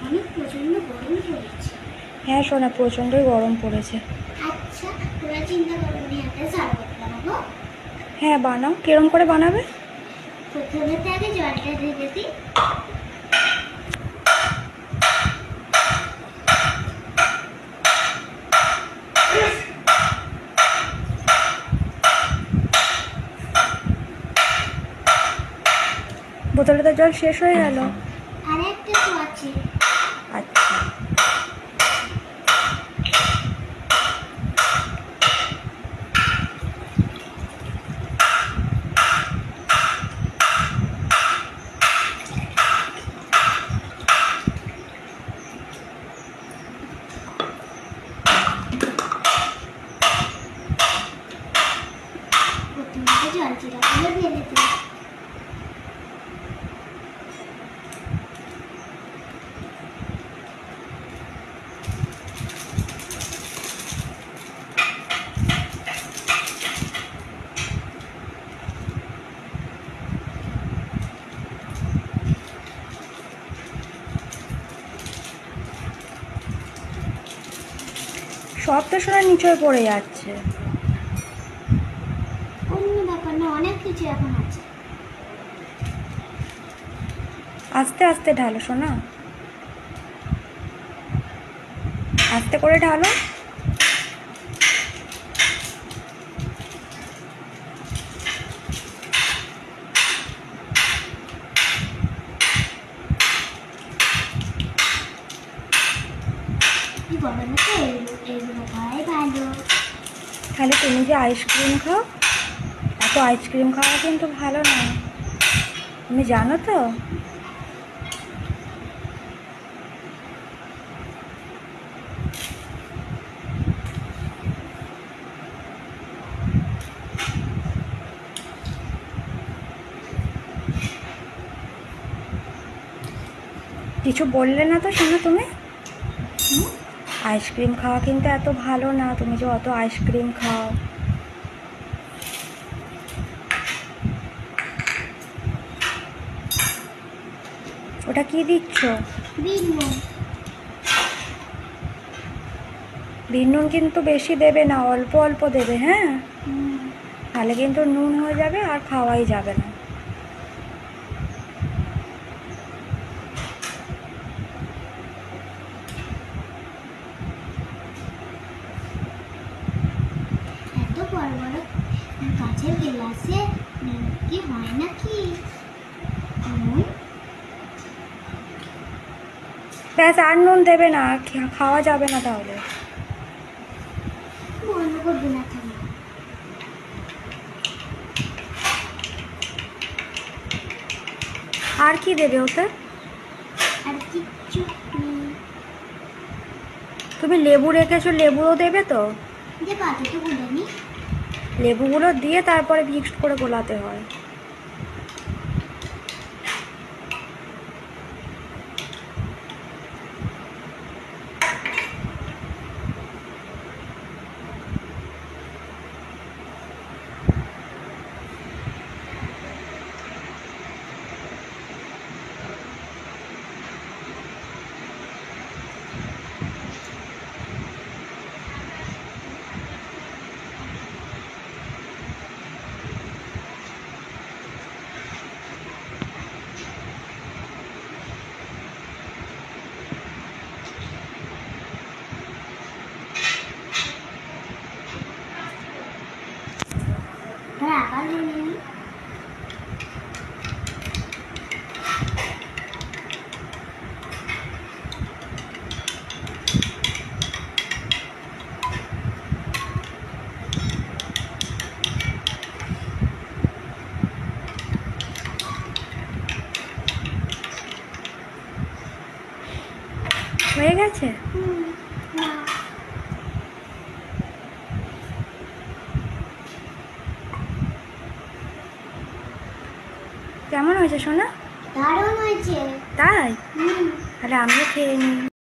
অনেক প্রচন্ড গরম পড়েছে। হ্যাঁ সোনা, প্রচণ্ডই গরম পড়েছে। আচ্ছা, তোরা চিন্তা করো, আমি একটা শরবত বানাবো। হ্যাঁ বানাও, কিরম করে বানাবে? প্রথমে তো আগে জলটা ঢেলে দিই। বোতলে তো জল শেষ হয়ে গেল। আর একটা তো আছে। আচ্ছা, প্রথমে জল জিরাগুলো ঢেলে দিই। সব তো সোনা নিচে পড়ে যাচ্ছে। অন্য ব্যাপার না, অনেক কিছু এখন আছে। আস্তে আস্তে ঢালো সোনা, আস্তে করে ঢালো। গরমে তো এগুলো খাওয়াই ভালো। তাহলে তুমি যে আইসক্রিম খাও, এত আইসক্রিম খাওয়া কিন্তু ভালো না, তুমি জানো তো? কিছু বললে না তো শোনো তুমি? আইসক্রিম খাওয়া কিন্তু এত ভালো না, তুমি যে অত আইসক্রিম খাও। ওটা কি দিচ্ছ? বিট নুন। বিট নুন কিন্তু বেশি দেবে না, অল্প অল্প দেবে, হ্যাঁ? তাহলে কিন্তু নুন হয়ে যাবে আর খাওয়াই যাবে না। এত বড় বড় কাঁচের গ্লাসে কি হয় নাকি? ব্যাস, আর নুন দেবে না, আর খাওয়া যাবে না তাহলে। বন্ধ করবি না তুমি। আর কি দেবে ওতে? আর কিচ্ছু নেই। তুমি লেবু রেখেছো, লেবুও দেবে তো? যে পাতাটা গুলে নি। লেবুগুলো দিয়ে তারপরে মিক্সড করে গোলাতে হয়। আবার গুলে নি। হয়ে গেছে? না। কেমন হয়েছে সোনা? দারুণ হয়েছে। তাই? তাহলে আমিও খেয়ে নিই।